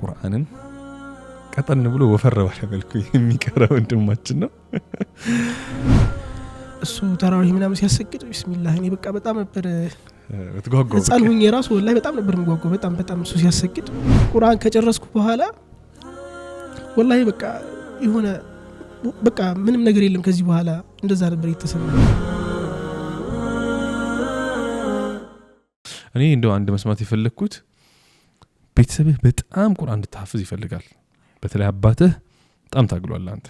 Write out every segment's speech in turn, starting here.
ቁርአንን ቀጠን ብሎ ወፈር ባለ መልኩ የሚቀራው ወንድማችን ነው። እሱ ተራዊህ ምናምን ሲያሰግድ ቢስሚላህ እኔ በቃ በጣም ነበር እትጓጓው ጻልሁኝ የራሱ ወላሂ በጣም ነበር የምጓጓው በጣም እሱ ሲያሰግድ ቁርአን ከጨረስኩ በኋላ ወላሂ በቃ የሆነ በቃ ምንም ነገር የለም ከዚህ በኋላ እንደዛ ነበር የተሰማኝ። እኔ እንደው አንድ መስማት የፈለኩት ቤተሰብህ በጣም ቁርአን እንድትሐፍዝ ይፈልጋል። በተለይ አባትህ በጣም ታግሏል። አንተ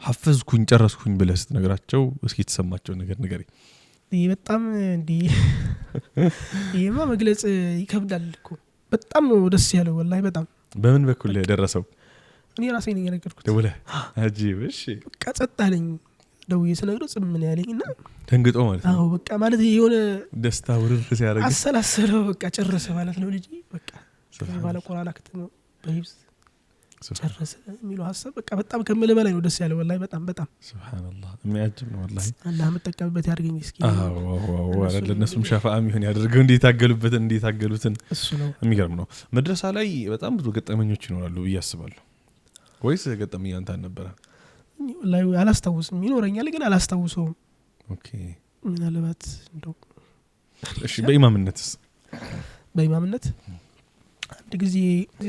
ሐፈዝኩኝ ጨረስኩኝ ብለህ ስትነግራቸው እስኪ የተሰማቸው ነገር ንገሪ። በጣም እንዲ ይሄማ መግለጽ ይከብዳል እኮ በጣም ነው ደስ ያለው ወላሂ በጣም። በምን በኩል ደረሰው? እኔ ራሴ ነኝ የነገርኩት። ደውለህ አጂብ እሺ በቃ ጸጥ አለኝ። ደውዬ ስነግረው ጽም ምን ያለኝና ደንግጦ ማለት ነው። አዎ በቃ ማለት የሆነ ደስታ ውርር ሲያደርግ አሰላሰለው በቃ ጨረሰ ማለት ነው ልጅ በቃ ባለ ቁርአን አክተመው በሂብስ ጨረሰ የሚለው ሐሳብ በቃ በጣም ከመለ በላይ ነው ደስ ያለው ወላሂ በጣም ሱብሃንአላህ የሚያጅብ ነው ወላሂ። አላህ መጠቀምበት ያድርገኝ እስኪ። አዎ ለነሱም ሸፋዓም ይሁን ያደርገው እንዴት አገሉትን እሱ ነው የሚገርም ነው። መድረሳ ላይ በጣም ብዙ ገጠመኞች ይኖራሉ ብዬ አስባለሁ። ወይስ ገጠመኝ አንተ ነበር? ወላሂ አላስታውስም። ይኖረኛል ግን አላስታውሰውም። ኦኬ ምናልባት እንደው እሺ በኢማምነትስ? በኢማምነት አንድ ጊዜ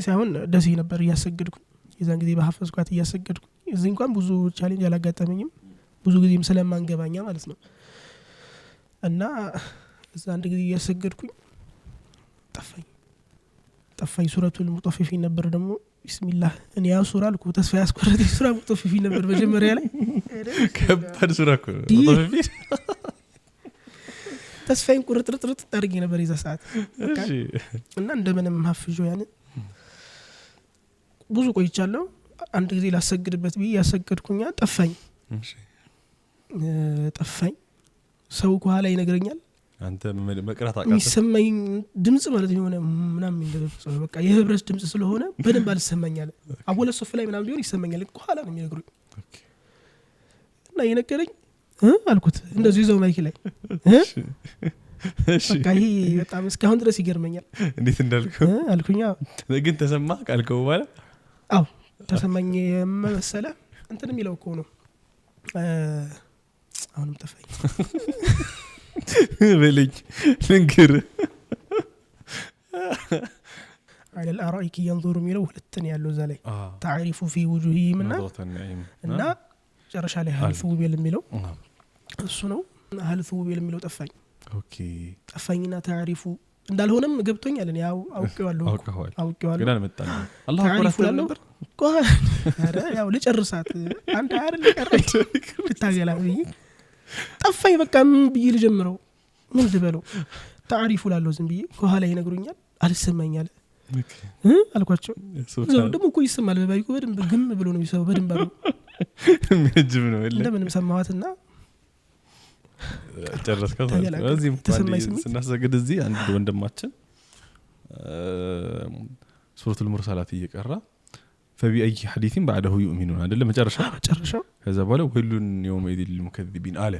ሳይሆን ደሴ ነበር እያሰገድኩ የዛን ጊዜ በሐፈዝኳት እያሰገድኩ እዚህ እንኳን ብዙ ቻሌንጅ አላጋጠመኝም ብዙ ጊዜም ስለማንገባኛ ማለት ነው። እና እዛ አንድ ጊዜ እያሰገድኩኝ ጠፋኝ ሱረቱል ሙጠፊፊን ነበር ደግሞ ቢስሚላህ እኔ ያ ሱራ አልኩ ተስፋ ያስቆረጠ ሱራ ሙጠፊፊን ነበር መጀመሪያ ላይ ከባድ ሱራ እኮ ሙጠፊፊን ተስፋዬን ቁርጥርጥርጥ አድርጌ ነበር የዛ ሰዓት እሺ። እና እንደምንም ሐፍጆ ያን ብዙ ቆይቻለሁ። አንድ ጊዜ ላሰግድበት ብዬ ያሰገድኩኛ ጠፋኝ ሰው ከኋላ ይነግረኛል አንተ መቅራት አቃተ የሚሰማኝ ድምጽ ማለት የሆነ ምናምን እንደዚህ በቃ የህብረት ድምጽ ስለሆነ በደንብ አልሰማኛል። አወለ ሶፍ ላይ ምናምን ቢሆን ይሰማኛል ከኋላ ነው የሚነግሩኝ። እና የነገረኝ አልኩት እንደዚህ ይዘው ማይክ ላይ እሺ በቃ ይሄ በጣም እስካሁን ድረስ ይገርመኛል። እንዴት እንዳልከው አልኩኛ ግን ተሰማ ካልከው በኋላ አው ተሰማኝ መሰለ እንትን የሚለው እኮ ነው አሁንም ጠፋኝ በልኝ ልንገር على الارائك ينظر የሚለው ሁለተኛ ያለው እዛ ላይ تعرف في وجوههم እና ጨረሻ ላይ هل ثوبل የሚለው እሱ ነው። هل ثوبل የሚለው ጠፋኝ። ኦኬ ጠፋኝና تعرف እንዳልሆነም ገብቶኛል። እኔ ያው አውቀዋለሁ ግን አልመጣልኝ። አላህ አክበር ነበር አረ ያው ልጨርሳት አንተ አይደል ቀረች ልታገላ ጠፋኝ። በቃ ምን ብዬ ልጀምረው ምን ልበለው تعرف ላለው ዝም ብዬ ከኋላ ይነግሩኛል አልሰማኛል አልኳቸው። ዘው ደግሞ እኮ ይሰማል በባይኩ በደንብ ግም ብሎ ነው የሚሰማው በደንብ አሉ ምንጅም ነው እለ እንደምንም ሰማዋትና ጨረስከው። እዚህም ስናሰግድ እዚህ አንድ ወንድማችን ሱረቱል ሙርሰላት እየቀራ فبأي حديث بعده يؤمنون አይደለም መጨረሻው ከዛ በኋላ ሁሉን يومئذ للمكذبين አለ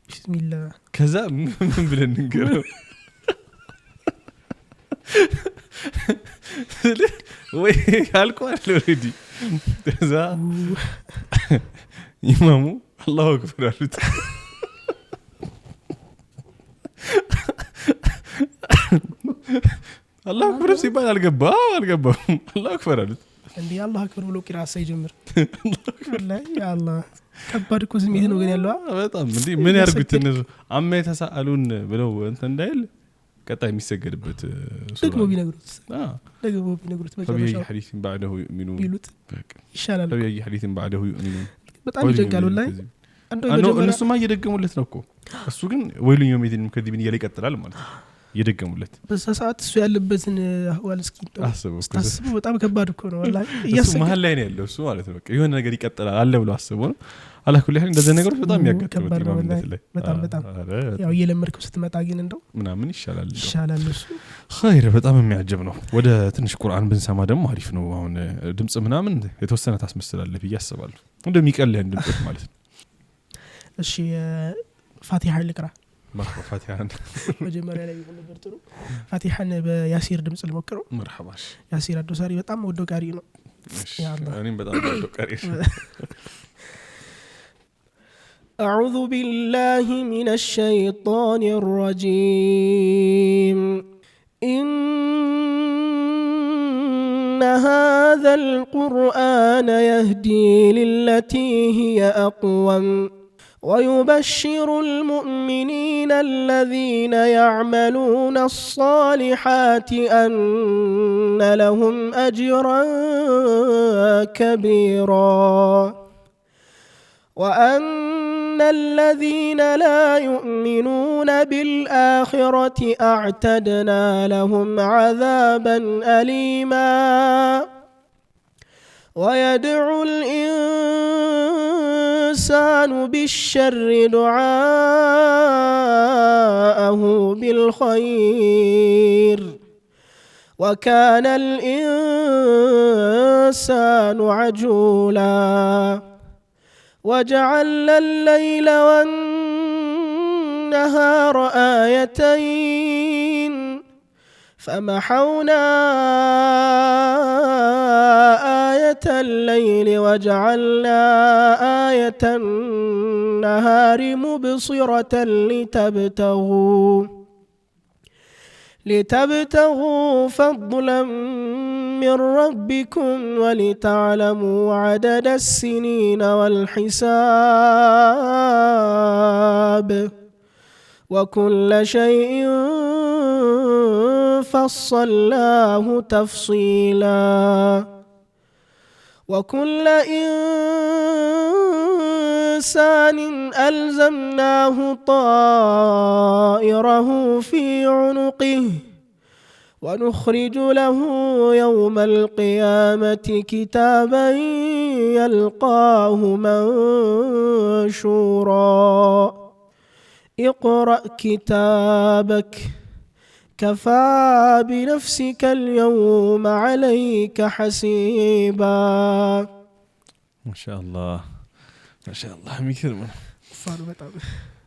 بسم الله ከዛ ምን ብለን እንገረው ወይ አልቋል ኦሬዲ። ከዛ ኢማሙ አላሁ አክበር አሉት። አላሁ አክበር ሲባል አልገባም አላሁ አክበር አሉት። እንዴ አላሁ አክበር ብሎ ቂራአ ሳይጀምር ወላሂ ያ አላህ ከባድ እኮ ስሜት ነው ግን ያለው በጣም እንዴ ምን ያርጉት እነሱ አማ የተሳአሉን ብለው እንትን እንዳይል ቀጣይ የሚሰገድበት ደግሞ ቢነግሩት በመጨረሻው ሐዲስ بعده يؤمنون ቢሉት ይሻላል። በይ ሐዲስ بعده يؤمنون በጣም ይደንቃል ወላሂ። እነሱማ እየደገሙለት ነው እኮ እሱ ግን ወይሉኝ የሚድን ከዲብን እያለ ይቀጥላል ማለት ነው። ይደገሙለት በዛ ሰዓት እሱ ያለበትን አህዋል እስኪ ታስቡ በጣም ከባድ እኮ ነው والله እሱ መሀል ላይ ነው ያለው እሱ ማለት ነው በቃ የሆነ ነገር ይቀጥላል አለ ብሎ አስቦ ነው አላኩል ያህል እንደዚህ ነገሮች በጣም ያጋጥሙት ኢማምነት ላይ በጣም ያው እየለመድከው ስትመጣ ግን እንደው ምናምን ይሻላል እሱ ኸይር በጣም የሚያጀብ ነው ወደ ትንሽ ቁርአን ብንሰማ ደግሞ አሪፍ ነው አሁን ድምጽ ምናምን የተወሰነ ታስመስላለህ በያስባለሁ እንደሚቀልህ ድምጽ ማለት ነው እሺ ፋቲሃ ልቅራ مرحبا فاتحة መጀመሪያ ላይ ይሁን ነበር ጥሩ ፋቲሃን በያሲር ድምጽ ልሞክረው مرحبا ያሲር አዶሳሪ በጣም ወዶ ቃሪ ነው ያ አላህ እኔም በጣም ወዶ ቃሪ أعوذ بالله من الشيطان الرجيم إن هذا القرآن يهدي للتي هي أقوم ويبشر المؤمنين الذين يعملون الصالحات أن لهم أجرا كبيرا وأن الذين لا يؤمنون بالآخرة أعتدنا لهم عذابا أليما ويدعو الإنسان بالشر دعاءه بالخير وكان الإنسان عجولا وجعلنا الليل والنهار آيتين فمحونا آية الليل وجعلنا آية النهار مبصرة لتبتغوا فضلا من ربكم ولتعلموا عدد السنين والحساب وكل شيء فصلناه تفصيلا وكل إنسان ألزمناه طائره في عنقه ونخرج له يوم القيامة كتابا يلقاه منشورا اقرأ كتابك كفى بنفسك اليوم عليك حسيبا ما شاء الله ما شاء الله ميكر فانو በጣም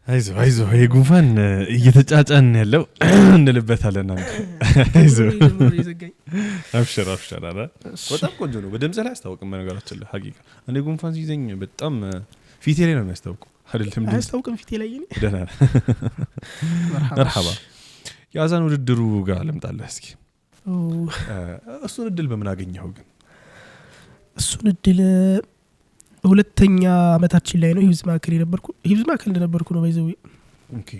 አይዞህ የጉንፋን እየተጫጫን ያለው እንልበታለን አይዞህ አብሽር አረ በጣም ቆንጆ ነው በደምጽ ላይ አስተዋውቅም ነገራችን ላይ ሐቂቃ እኔ ጉንፋን ሲይዘኝ በጣም ፊቴ ላይ ነው የሚያስተዋውቀው አይደለም አስተዋውቅም ፊቴ ላይ ነው ደህና مرحبا ያዛን ውድድሩ ጋር ለምጣለህ እስኪ እሱን እድል በምን አገኘኸው ግን እሱን እድል ሁለተኛ አመታችን ላይ ነው ሂብዝ ማዕከል እንደነበርኩ ነው ባይዘው ኦኬ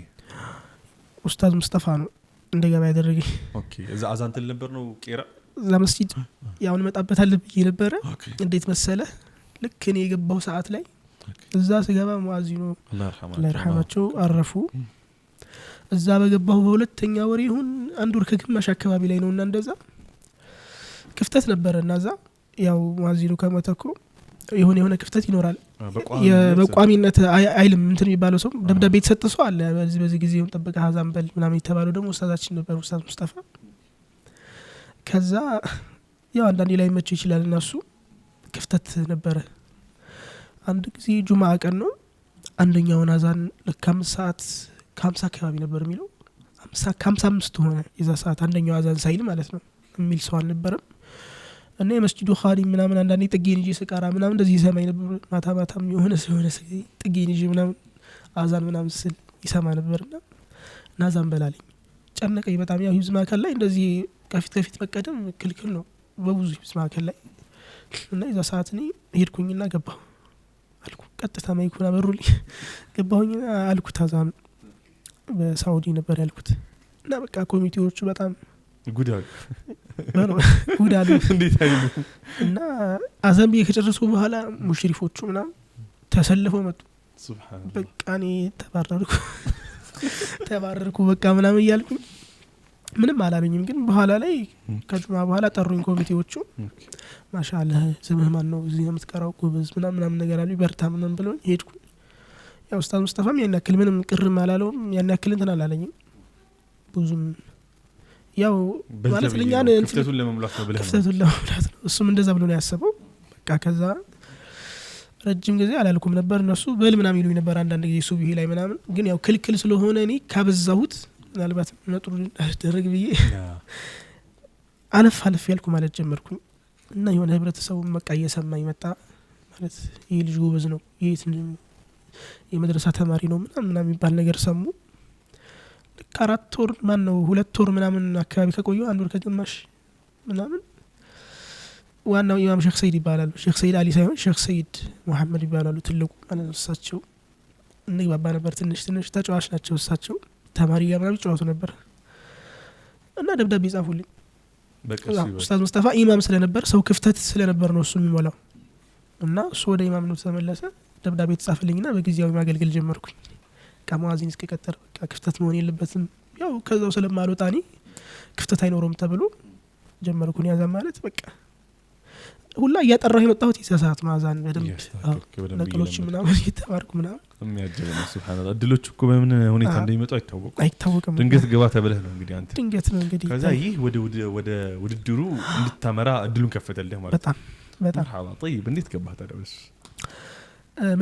ኡስታዝ ሙስጠፋ ነው እንደገባ ያደረገኝ ኦኬ እዛ አዛን ትል ነበር ነው ቄራ እዛ መስጂድ ያውን መጣበታል ብዬ ነበር እንዴት መሰለ ልክ እኔ የገባው ሰዓት ላይ እዛ ስገባ ሙአዚኑ አላህ ይርሐማቸው አረፉ እዛ በገባው በሁለተኛ ወር ይሁን አንድ ወር ከግማሽ አካባቢ ላይ ነውና እንደዛ ክፍተት ነበርና እዛ ያው ሙአዚኑ ከመተኩ የሆነ ክፍተት ይኖራል የበቋሚነት አይልም እንትን የሚባለው ሰው ደብዳቤ ተሰጥቷል አለ በዚህ ጊዜውን ጠበቀ ሀዛን በል ምናምን የተባለው ደግሞ ኡስታዛችን ነበር ኡስታዝ ሙስጠፋ ከዛ ያው አንዳንዴ ላይ መቼ ይችላል እና እሱ ክፍተት ነበረ አንድ ጊዜ ጁማዓ ቀን ነው አንደኛውን አዛን ለካም ሰዓት 50 አካባቢ ነበር የሚለው 55 ሆነ የዛ ሰዓት አንደኛው አዛን ሳይል ማለት ነው የሚል ሰው አልነበረም እና የመስጂዱ ኻዲም ምናምን አንዳንዴ ጥጌን ይዤ ስቃራ ምናምን እንደዚህ ይሰማኝ ነበር ማታም የሆነ ጥጌን ይዤ ምናምን አዛን ምናምን ስል ይሰማ ነበርና ናዛን በላለኝ ጨነቀኝ በጣም ያው ሂብዝ ማዕከል ላይ እንደዚህ ከፊት መቀደም ክልክል ነው በብዙ ሂብዝ ማዕከል ላይ እና የዛ ሰዓት እኔ ሄድኩኝና ገባሁ አልኩ ቀጥታ ማይኩና በሩልኝ ገባሁኝና አልኩ ታዛን በሳውዲ ነበር ያልኩት እና በቃ ኮሚቴዎቹ በጣም ጉዳይ እንዴት አይሉ እና አዛን ቢየ ከጨረሱ በኋላ ሙሽሪፎቹ ምናምን ተሰልፈው መጡ ሱብሃንአላህ በቃ እኔ ተባረርኩ በቃ ምናምን እያልኩኝ ምንም አላሉኝም ግን በኋላ ላይ ከጁማ በኋላ ጠሩኝ ኮሚቴዎቹ ማሻአላህ ስምህ ማን ነው እዚህ የምትቀራው ጎበዝ ምናምን ነገር አሉኝ በርታ ምናምን ብለውኝ ሄድኩኝ ያው ኡስታዝ ሙስጠፋም ያን ያክል ምንም ቅርም አላለውም ያን ያክል እንትን አላለኝም ብዙም ያው ማለት ለኛን ክፍተቱን ለመሙላት ነው ብለህ ነው እሱም እንደዛ ብሎ ነው ያሰበው በቃ ከዛ ረጅም ጊዜ አላልኩም ነበር እነሱ በል ምናምን ይሉኝ ነበር አንዳንድ ጊዜ ሱብሂ ላይ ምናምን ግን ያው ክልክል ስለሆነ እኔ ካበዛሁት ምናልባት ነጥሩ አደረግ ብዬ አለፍ ያልኩ ማለት ጀመርኩኝ እና የሆነ ህብረተሰቡ በቃ እየሰማኝ መጣ ማለት ይሄ ልጅ ጎበዝ ነው ይሄ የመድረሳ ተማሪ ነው ምናምን የሚባል ነገር ሰሙ ልክ 4 ወር ማን ነው 2 ወር ምናምን አካባቢ ከቆዩ 1 ወር ከግማሽ ምናምን ዋናው ኢማም ሼክ ሰይድ ይባላሉ ሼክ ሰይድ አሊ ሳይሆን ሼክ ሰይድ መሐመድ ይባላሉ ትልቁ ማለት እሳቸው እንግባባ ነበር ትንሽ ተጫዋች ናቸው እሳቸው ተማሪ ጋር ምናምን ጫወቱ ነበር እና ደብዳቤ ጻፉልኝ በቃ ኡስታዝ ሙስጠፋ ኢማም ስለነበር ሰው ክፍተት ስለነበር ነው እሱ የሚሞላው እና እሱ ወደ ኢማም ነው ተመለሰ ደብዳቤ ተጻፈልኝና በጊዜያዊ ማገልገል ጀመርኩኝ ከሙአዚን እስከቀጠር በቃ ክፍተት መሆን የለበትም ያው ከዛው ስለማልወጣኒ ክፍተት አይኖርም ተብሎ ጀመርኩኝ ያዛ ማለት በቃ ሁላ ያጠራው የመጣሁት ይሳሳት ማዛን በደንብ ነቅሎች ምናምን እየተማርኩ ምናምን የሚያጀበው ሱብሃንአላህ እድሎች እኮ በምን ሁኔታ እንደሚመጡ አይታወቅም ድንገት ገባ ተብለህ ነው እንግዲህ አንተ ድንገት ነው እንግዲህ ከዛ ይህ ወደ ውድድሩ እንድታመራ እድሉን ከፈተልህ ማለት በጣም مرحبا طيب እንዴት ገባህ ታዲያ በስ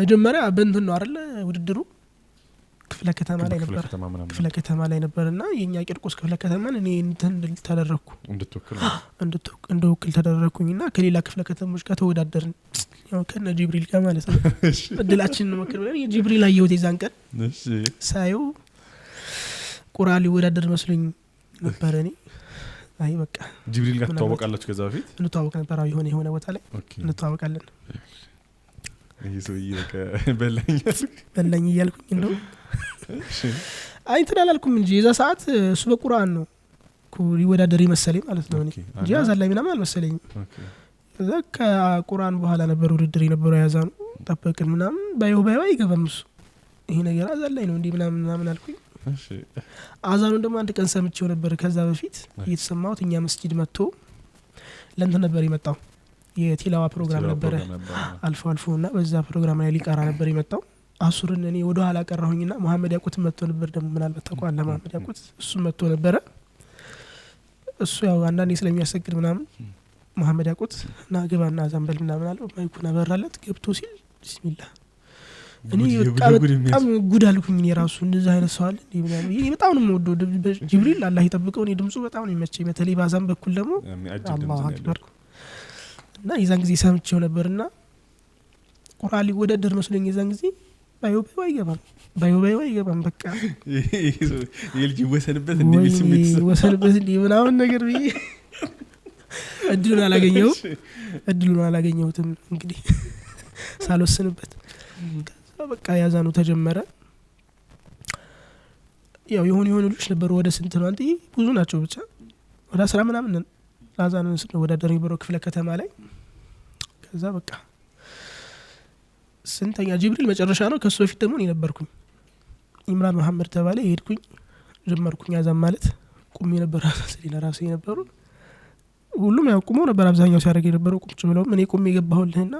መጀመሪያ በእንትን ነው አይደል ውድድሩ ክፍለ ከተማ ላይ ነበርና የኛ ቂርቆስ ክፍለ ከተማን እኔ እንትን ተደረኩ እንድትወክል ተደረኩኝና ከሌላ ክፍለ ከተሞች ጋር ተወዳደርን ያው ከነ ጅብሪል ጋር ማለት ነው እድላችን ነው መከረ ብለን የጅብሪል አየሁት የዛን ቀን እሺ ሳዩ ቁርአን ሊወዳደር መስሎኝ ነበር እኔ አይ በቃ ጅብሪል ጋር ተዋወቃላችሁ ከዛ በፊት እንተዋወቅ ነበር የሆነ ቦታ ላይ እንተዋወቃለን ይሄ በላኝ እያልኩኝ እንደው አይ ተላላልኩም እንጂ የዛ ሰዓት እሱ በቁርአን ነው ሊወዳደር ይመስለኝ ማለት ነው እንጂ ያዛን ላይ ምናምን አልመሰለኝም ከዛ ከቁርአን በኋላ ነበር ውድድር የነበረው ያዛኑ ተጠበቅን ምናምን ባይው ይገባም እሱ ይሄ ነገር አዛን ላይ ነው እንዴ ምናምን አልኩኝ እሺ አዛኑ ደግሞ አንድ ቀን ሰምቼው ነበር ከዛ በፊት እየተሰማሁት እኛ መስጂድ መጥቶ ለእንትን ነበር የመጣው የቲላዋ ፕሮግራም ነበር አልፎና በዛ ፕሮግራም ላይ ሊቀራ ነበር የመጣው አሱርን እኔ ወደ ኋላ ቀራሁኝና መሐመድ ያቁት መጥቶ ነበር ደግሞ ምናልባት ተቋላ መሐመድ ያቁት እሱ መጥቶ ነበር እሱ ያው አንዳንዴ ስለሚያሰግድ ምናምን መሐመድ ያቁት እና ገባና አዛንበል ምናምን አለው ማይኩና በራለት ገብቶ ሲል ቢስሚላህ እኔ በጣም ጉዳልኩኝ እኔ ራሱ እንደዛ አይነት ሰው አለ እንዴ ምናምን እኔ በጣም ነው የምወደው ጅብሪል አላህ ይጠብቀው እኔ ድምጹ በጣም ነው የሚመቸኝ በተለይ ባዛን በኩል ደግሞ አላህ አክበር እና የዛን ጊዜ ሰምቼው ነበርና ቁርአን ሊወዳደር መስሎኝ የዛን ጊዜ ባይው ይገባም በቃ የልጅ ወሰንበት እንዴ ምናምን ነገር ብዬ እድሉን አላገኘሁትም እንግዲህ ሳልወስንበት በቃ ያዛኑ ተጀመረ ያው የሆኑ ልጆች ነበሩ ወደ ስንት ነው አንተ ብዙ ናቸው ብቻ ወደ 10 ምናምን ላዛኑን ወዳደር የነበረው ክፍለ ከተማ ላይ ከዛ በቃ ስንተኛ ጅብሪል መጨረሻ ነው ከሱ በፊት ደግሞ እኔ ነበርኩኝ ኢምራን መሐመድ ተባለ ሄድኩኝ ጀመርኩኝ ያዛን ማለት ቁሜ ነበር ስለሌላ ራሴ ነበሩ ሁሉም ያው ቁመው ነበር አብዛኛው ሲያደርግ የነበረው ቁጭ ብለው እኔ ቁሜ ገባሁልህና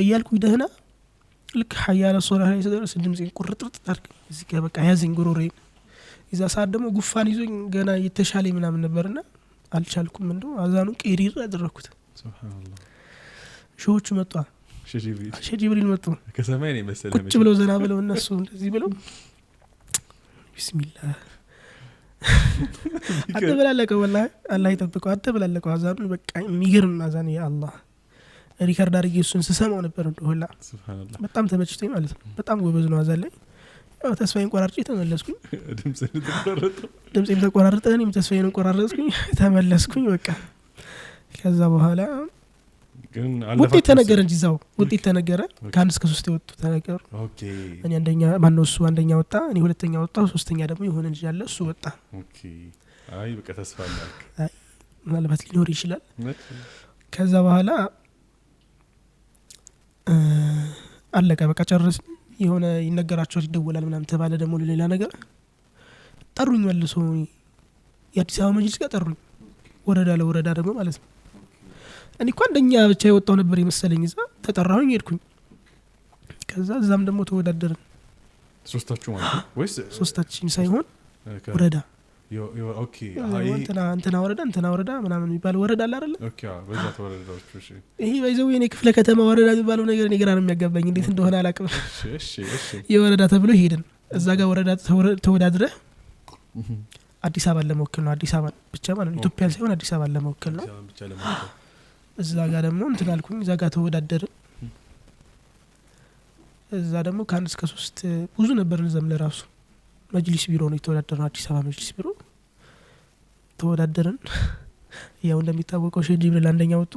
እያልኩኝ ደህና ልክ ሐያለ ሶላህ ላይ ስደርስ ድምጼን ቁርጥርጥ ታርክ እዚህ ጋር በቃ ያዘኝ ጉሮሮዬ ይዛ ሰዓት ደግሞ ጉፋን ይዞኝ ገና የተሻለ ምናምን ነበርና አልቻልኩም እንደው አዛኑን ቀሪር አደረኩት ሱብሃንአላህ ሾቹ መጣ ጅብሪል መጡ ከሰማይ ነው መሰለኝ ቁጭ ብለው ዘና ብለው እነሱ እንደዚህ ብለው ቢስሚላህ አተበላለቀው والله አላህ ይጠብቀው አተበላለቀው አዛኑ በቃ የሚገርም አዛን ያ አላህ ሪካርድ አድርጌ እሱን ስሰማው ነበር እንደውላ ሱብሃንአላህ በጣም ተመችቶኝ ማለት ነው በጣም ጎበዝ ነው አዛን ላይ ያው ተስፋዬን ቆራርጬ ተመለስኩኝ ድምጼን ተቆራረጠ እኔም ተስፋዬን ቆራረጥኩኝ ተመለስኩኝ በቃ ከዛ በኋላ ግን ውጤት ተነገረ እንጂ ዛው ውጤት ተነገረ ከ1 እስከ 3 የወጡ ተነገሩ ኦኬ እኔ አንደኛ ማነው እሱ አንደኛ ወጣ እኔ ሁለተኛ ወጣው ሶስተኛ ደግሞ የሆነ እንጂ ያለ እሱ ወጣ ኦኬ አይ በቃ ተስፋ አለክ ምናልባት ሊኖር ይችላል ከዛ በኋላ አለቀ በቃ ጨርስ የሆነ ይነገራቸዋል ይደወላል ምናምን ተባለ ደግሞ ሌላ ነገር ጠሩኝ መልሶ የአዲስ አበባ መጅሊስ ጋር ጠሩኝ ወረዳ ለወረዳ ደግሞ ማለት ነው እኔ እንኳን እንደኛ ብቻ የወጣው ነበር የመሰለኝ እዛ ተጠራሁኝ ሄድኩኝ ከዛ እዛም ደግሞ ተወዳደርን ሶስታችሁ ማለት ነው ወይስ ሶስታችን ሳይሆን ወረዳ ኦኬ እንትና ወረዳ ምናምን የሚባል ወረዳ አለ አይደል ኦኬ በዛ ተወረዳዎች እሺ ይሄ ባይዘው የኔ ክፍለ ከተማ ወረዳ የሚባለው ነገር እኔ ግራ ነው የሚያጋባኝ እንዴት እንደሆነ አላውቅም እሺ የወረዳ ተብሎ ሄድን እዛ ጋር ወረዳ ተወዳድረ አዲስ አበባ ለመወከል ነው አዲስ አበባ ብቻ ማለት ነው ኢትዮጵያን ሳይሆን አዲስ አበባ ለመወከል ነው እዛ ጋር ደግሞ እንትን አልኩኝ እዛ ጋር ተወዳደርን እዛ ደግሞ ከአንድ እስከ 3 ብዙ ነበር እዛም ለራሱ መጅሊስ ቢሮ ነው የተወዳደረው አዲስ አበባ መጅሊስ ቢሮ ተወዳደርን ያው እንደሚታወቀው ሼህ ጅብሪል አንደኛ ወጡ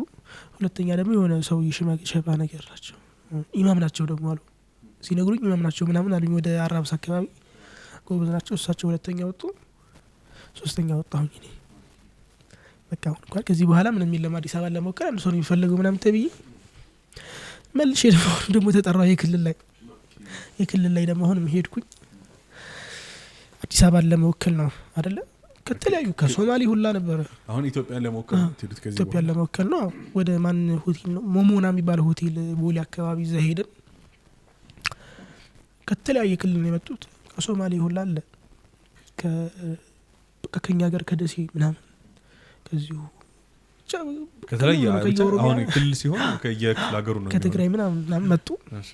ሁለተኛ ደግሞ የሆነ ሰው ይሽማግሸባ ነገር ናቸው ኢማም ናቸው ደግሞ አሉ ሲነግሩኝ ኢማም ናቸው ምናምን አሉኝ ወደ አራብስ አካባቢ ጎበዝ ናቸው እሳቸው ሁለተኛ ወጡ ሶስተኛ ወጣሁኝ እኔ በቃ እንኳን ከዚህ በኋላ ምንም የለም አዲስ አበባ ለመወከል አንድ ሰው ነው የሚፈልገው ምናምን ተብዬ መልሼ ደግሞ ተጠራው የክልል ላይ ደግሞ አሁንም ሄድኩኝ አዲስ አበባ ለመወከል ነው አይደለ ከተለያዩ ከሶማሌ ሁላ ነበር አሁን ኢትዮጵያን ለመወከል ትልት ከዚህ ኢትዮጵያን ለመወከል ነው ወደ ማን ሆቴል ነው ሞሞና የሚባል ሆቴል ቦሌ አካባቢ ዘሄድን ከተለያየ ክልል ነው የመጡት ከሶማሌ ሁላ አለ ከኛ ሀገር ከደሴ ምናምን ከዚሁ ከተለያየ አሁን ክልል ሲሆን ከየክፍለ ሀገሩ ነው ከትግራይ ምናምን መጡ እሺ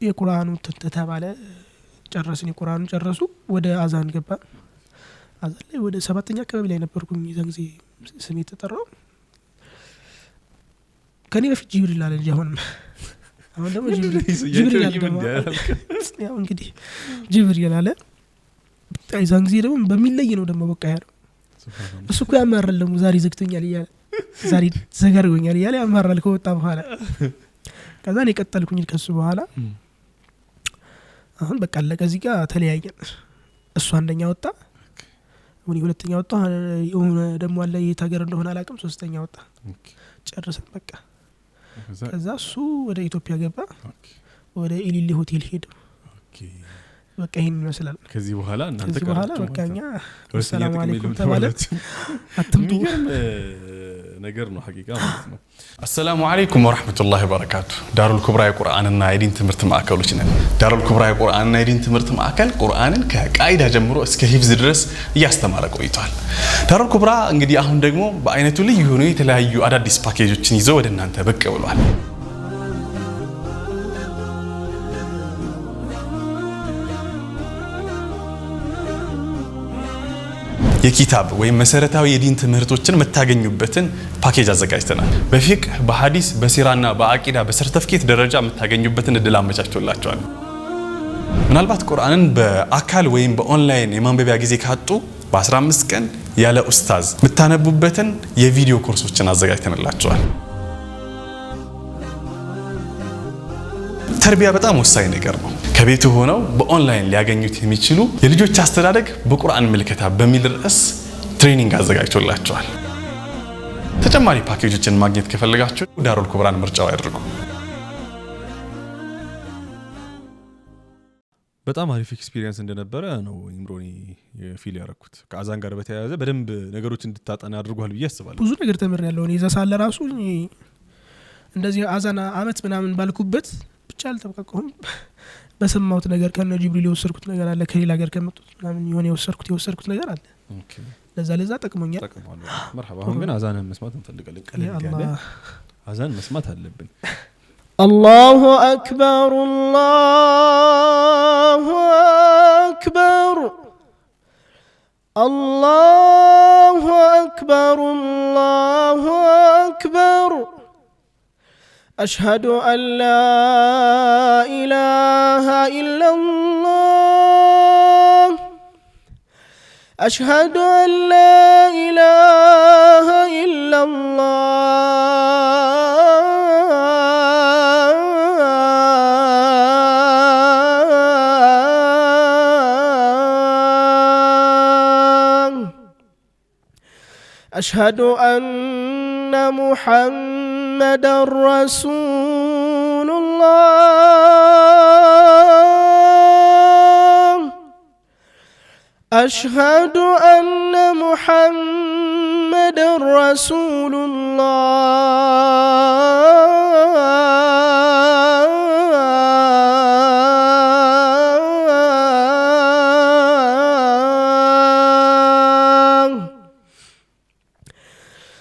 የቁርአኑ ተተባለ ጨረስን የቁርአኑ ጨረሱ ወደ አዛን ገባ አዛን ላይ ወደ 7ኛ አካባቢ ላይ ነበርኩኝ የዛን ጊዜ ስሜ ተጠራው ከኔ በፊት ጅብሪል አለ እንጂ አሁን ደግሞ ጅብሪል አለ ያው እንግዲህ ጅብሪል አለ የዛን ጊዜ ደግሞ በሚለይ ነው ደግሞ በቃ ያለው እሱ እኮ ያማራል ደግሞ ዛሬ ዘግቶኛል ይያለ ዛሬ ዘጋርጎኛል ይያለ ያማራል ከወጣ በኋላ ከዛ እኔ ቀጠልኩኝ ከሱ በኋላ አሁን በቃ ለከዚህ ጋር ተለያየን እሱ አንደኛ ወጣ ወኒ ሁለተኛ ወጣ የሆነ ደግሞ አለ የታገር እንደሆነ አላውቅም ሶስተኛ ወጣ ጨርሰን በቃ ከዛ እሱ ወደ ኢትዮጵያ ገባ ወደ ኢሊሊ ሆቴል ሄደ በቃ ይሄን ይመስላል ከዚህ በኋላ እናንተ በቃኛ ሰላም አለይኩም ተባለት አትምጡ ነገር ነው ሐቂቃ ማለት ነው السلام عليكم ورحمه الله وبركاته ዳሩል ኩብራ የቁርአንና የዲን ትምህርት ማዕከሎች ነን ዳሩል ኩብራ የቁርአንና የዲን ትምህርት ማዕከል ቁርአንን ከቃይዳ ጀምሮ እስከ ሂፍዝ ድረስ ያስተማረ ቆይቷል ዳሩል ኩብራ እንግዲህ አሁን ደግሞ በአይነቱ ልዩ የሆኑ የተለያዩ አዳዲስ ፓኬጆችን ይዞ ወደ እናንተ ብቅ ብሏል የኪታብ ወይ መሰረታዊ የዲን ትምህርቶችን መታገኙበትን ፓኬጅ አዘጋጅተናል በፊቅህ በሐዲስ በሲራና በአቂዳ በሰርቲፊኬት ደረጃ መታገኙበትን እድል አመቻችቶላችኋል ምናልባት ቁርአንን በአካል ወይም በኦንላይን የማንበቢያ ጊዜ ካጡ በ15 ቀን ያለ ኡስታዝ መታነቡበትን የቪዲዮ ኮርሶችን አዘጋጅተንላችኋል ተርቢያ በጣም ወሳኝ ነገር ነው ከቤቱ ሆነው በኦንላይን ሊያገኙት የሚችሉ የልጆች አስተዳደግ በቁርአን መልከታ በሚል ርዕስ ትሬኒንግ አዘጋጅቶላችኋል ተጨማሪ ፓኬጆችን ማግኘት ከፈለጋችሁ ዳሩል ኩብራን ምርጫው ያድርጉ በጣም አሪፍ ኤክስፒሪየንስ እንደነበረ ነው ኢምሮኒ ፊል ያረኩት ከአዛን ጋር በተያያዘ በደንብ ነገሮች እንድታጠና አድርጓል ብዬ አስባለሁ ብዙ ነገር ተመርያለሁ እኔ ዘሳለ ራሱ እንደዚህ አዛና አመት ምናምን ባልኩበት ብቻ አልተበቀቀሁም በሰማሁት ነገር ከነ ጅብሪል የወሰድኩት ነገር አለ ከሌላ ሀገር ከመጡት ምናምን የሆነ የወሰድኩት ነገር አለ ኦኬ ለዛ ጠቅሞኛል መርሐባ አሁን ግን አዛንን መስማት እንፈልጋለን ቀለል ያለ አዛን መስማት አለብን الله أكبر الله أكبر الله أكبر الله أكبر أشهد أن لا إله إلا الله أشهد أن لا إله إلا الله أشهد أن محمد رسول الله أشهد أن محمد رسول الله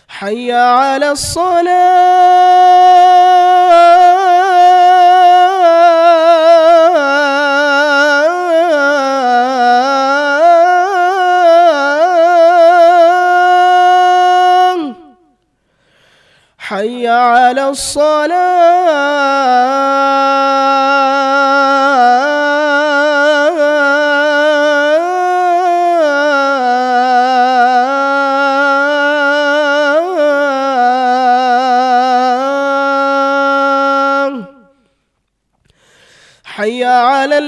حي على الصلاة حي على الصلاة حي على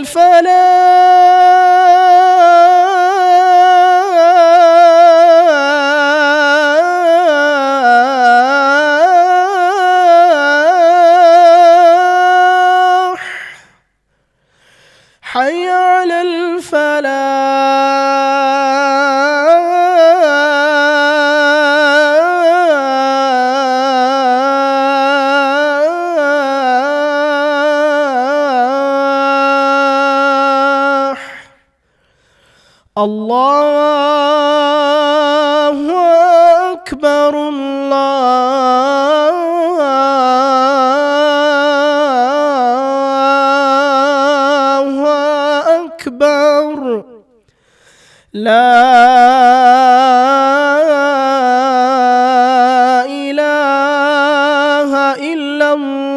الفلاح حي على الفلاح الله أكبر الله أكبر لا إله إلا الله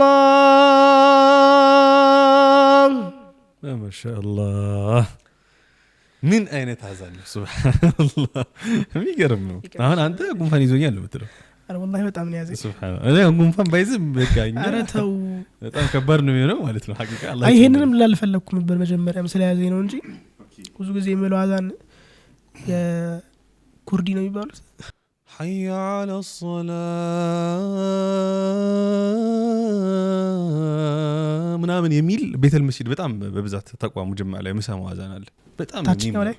ما شاء الله من أين تعزل سبحان الله የሚገርም ነው አሁን አንተ ጉንፋን ይዞኛል የምትለው أنا والله በጣም ነው ያዘኝ سبحان الله እኔ ጉንፋን ባይዝም በቃኝ ኧረ ተው በጣም ከባድ ነው የሚሆነው ማለት ነው ሐቂቃ አላህ አይ ይሄንንም ላልፈለኩም ነበር መጀመሪያም ስለያዘኝ ነው እንጂ ብዙ ጊዜ የምለው አዛን የኩርዲ ነው የሚባሉት حي على الصلاة ምናምን የሚል ቤተል መስጂድ በጣም በብዛት ተቋሙ ጀማ ላይ ምሳማው አዛን አለ በጣም ታችኛው ላይ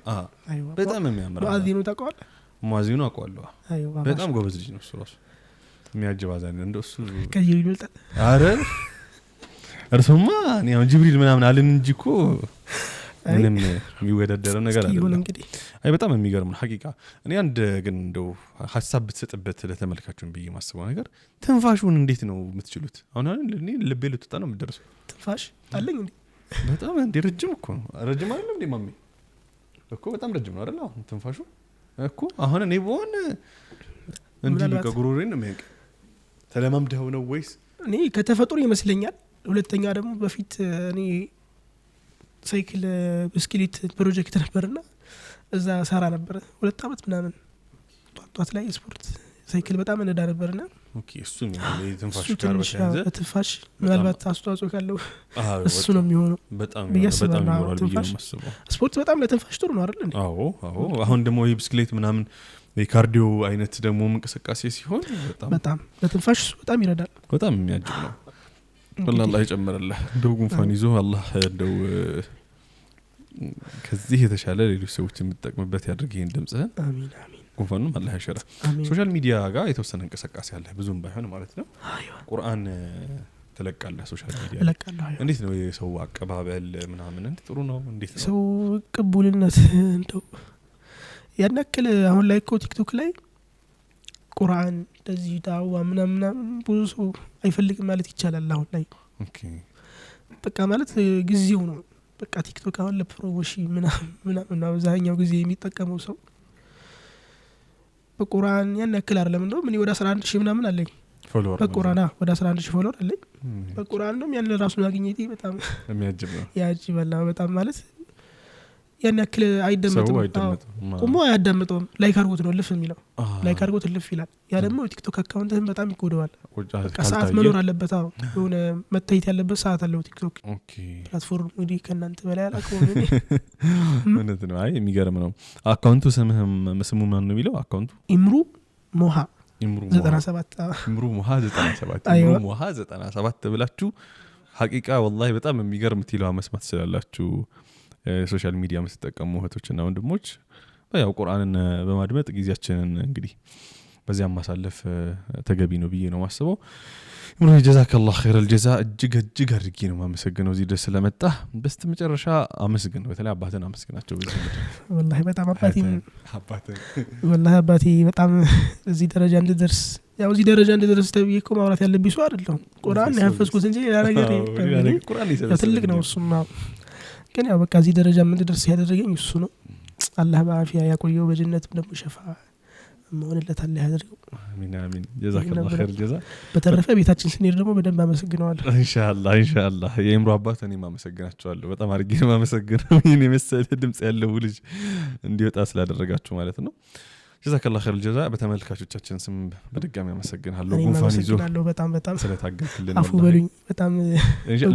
አይዋ በጣም የሚያምር ሙአዚኑ ታውቀዋለህ ሙአዚኑ አውቀዋለሁ አይዋ በጣም ጎበዝ ልጅ ነው እሱ ራሱ የሚያጅብ አዛን እንደሱ ከዚህ ይልጣ አረ እርሱማ እኔ አሁን ጅብሪል ምናምን አለን እንጂ እኮ ምንም የሚወዳደረው ነገር አይደለም እንግዲህ አይ በጣም የሚገርም ነው ሐቂቃ እኔ አንድ ግን እንደው ሐሳብ ብትሰጥበት ለተመልካቹን ብዬ ማስበው ነገር ትንፋሹን እንዴት ነው የምትችሉት አሁን እኔ ልቤ ልትወጣ ነው የምትደርሰው ትንፋሽ አለኝ እንዴ በጣም እንደ ረጅም እኮ ነው ረጅም አይደለም እንዴ ማሚ እኮ በጣም ረጅም ነው አይደል አሁን ትንፋሹ እኮ አሁን እኔ በሆነ እንዲህ ከጉሮሬን ነው የሚያንቅ ተለማምደው ነው ወይስ እኔ ከተፈጥሮ ይመስለኛል ሁለተኛ ደግሞ በፊት እኔ ሳይክል ብስክሌት ፕሮጀክት ነበርና እዛ ሰራ ነበር 2 አመት ምናምን ጧት ላይ ስፖርት ሳይክል በጣም እንደዳ ነበርና ኦኬ እሱ ነው የትንፋሽ ጋር በተያያዘ ትንፋሽ ምናልባት አስተዋጽኦ ካለው እሱ ነው የሚሆነው በጣም ይኖራል ብዬ ነው የማስበው ስፖርት በጣም ለትንፋሽ ጥሩ ነው አይደል እንዴ አዎ አሁን ደግሞ የብስክሌት ምናምን የካርዲዮ አይነት ደግሞ እንቅስቃሴ ሲሆን በጣም ለትንፋሽ በጣም ይረዳል በጣም የሚያጅብ ነው والله ይጨምርልህ እንደው ጉንፋን ይዞ አላህ እንደው ከዚህ የተሻለ ሌሎች ሰዎች የሚጠቀሙበት ያድርግ ይሄን ድምጽህን አሚን አሚን ጉንፋኑም አላህ ያሸራ ሶሻል ሚዲያ ጋር የተወሰነ እንቅስቃሴ አለ ብዙም ባይሆን ማለት ነው ቁርአን ተለቃለህ ሶሻል ሚዲያ ተለቃለህ እንዴት ነው የሰው አቀባበል ምናምን እንዴ ጥሩ ነው እንዴት ነው ሰው ቅቡልነት እንደው ያነከለ አሁን ላይ እኮ ቲክቶክ ላይ ቁርአን እንደዚህ ዳዋ ምናምን ብዙ ሰው አይፈልግም ማለት ይቻላል አሁን ላይ ኦኬ በቃ ማለት ጊዜው ነው በቃ ቲክቶክ አሁን ለፕሮሞሽን ምናምን አብዛኛው ጊዜ የሚጠቀመው ሰው በቁርአን ያነከለ አይደለም እንደው ምን ወደ 11000 ምናምን አለኝ ፎሎወር በቁርአን ወደ 11000 ፎሎወር አለኝ በቁርአን ነው ያን ራሱ ማግኘቴ በጣም የሚያጅብ ነው ያጅባል በጣም ማለት ያን ያክል አይደመጥም ቆሞ አያዳምጠውም ላይክ አድርጎት ነው ልፍ የሚለው ላይክ አድርጎት ልፍ ይላል ያ ደግሞ ቲክቶክ አካውንትህን በጣም ይጎዳዋል ሰዓት መኖር አለበት የሆነ መታየት ያለበት ሰዓት አለው ቲክቶክ ኦኬ ፕላትፎርም እንግዲህ ከእናንተ በላይ አላውቀውም እኔ እውነት ነው አይ የሚገርም ነው አካውንቱ ስሙ ማን ነው የሚለው አካውንቱ ኢምሩ ሞሃ 97 ኢምሩ ሞሃ 97 ብላችሁ ሐቂቃ والله በጣም የሚገርም ቲላዋ መስማት ስላላችሁ ሶሻል ሚዲያ የምትጠቀሙ እህቶችና ወንድሞች ያው ቁርአንን በማድመጥ ጊዜያችንን እንግዲህ በዚያ ማሳለፍ ተገቢ ነው ብዬ ነው ማስበው። ምንም ጀዛከላህ ኸይረል ጀዛ እጅግ አድርጌ ነው ማመሰግነው እዚህ ድረስ ስለመጣ። በስተመጨረሻ አመስግን በተለይ አባቴን አመስግናቸው በዚህ ምድር ወላሂ በጣም አባቴ በጣም እዚህ ደረጃ እንድደርስ ያው እዚህ ደረጃ እንድደርስ ተብዬ እኮ ማውራት ያለብኝ ሰው አይደለም። ቁርአን ያፈስኩት እንጂ ሌላ ነገር ቁርአን ይሰበሰብ ትልቅ ነው እሱማ። ግን ያው በቃ እዚህ ደረጃ እንድደርስ ያደረገኝ እሱ ነው። አላህ በአፊያ ያቆየው በጀነት ደግሞ ሸፋ መሆንለት አለ ያድርገው። አሚን ጀዛከላህ ኸይር ጀዛ። በተረፈ ቤታችን ስንሄድ ደግሞ በደንብ አመሰግነዋለሁ ኢንሻአላህ የእምሮ አባት እኔም አመሰግናቸዋለሁ በጣም አድርጌ ነው አመሰግናለሁ። ይሄን የመሰለ ድምጽ ያለው ልጅ እንዲወጣ ስላደረጋችሁ ማለት ነው። ጀዛከላህ ኸይር ጀዛ። በተመልካቾቻችን ስም በድጋሚ አመሰግናለሁ። ጉንፋን ይዞ በጣም ስለታገልክልን አፉ በሉኝ በጣም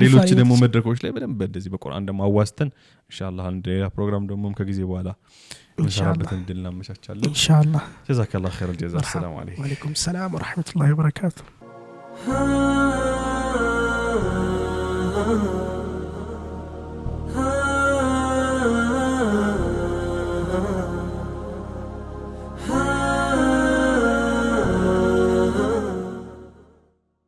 ሌሎች ደግሞ መድረኮች ላይ በደንብ እንደዚህ በቁርአን ደግሞ አዋስተን ኢንሻአላህ አንድ ፕሮግራም ደግሞ ከጊዜ በኋላ ኢንሻአላህ እንድልና መቻቻለን ኢንሻአላህ። ጀዛከላህ ኸይር ጀዛ። ሰላም አለይኩም ወአለይኩም ሰላም ወራህመቱላሂ ወበረካቱ።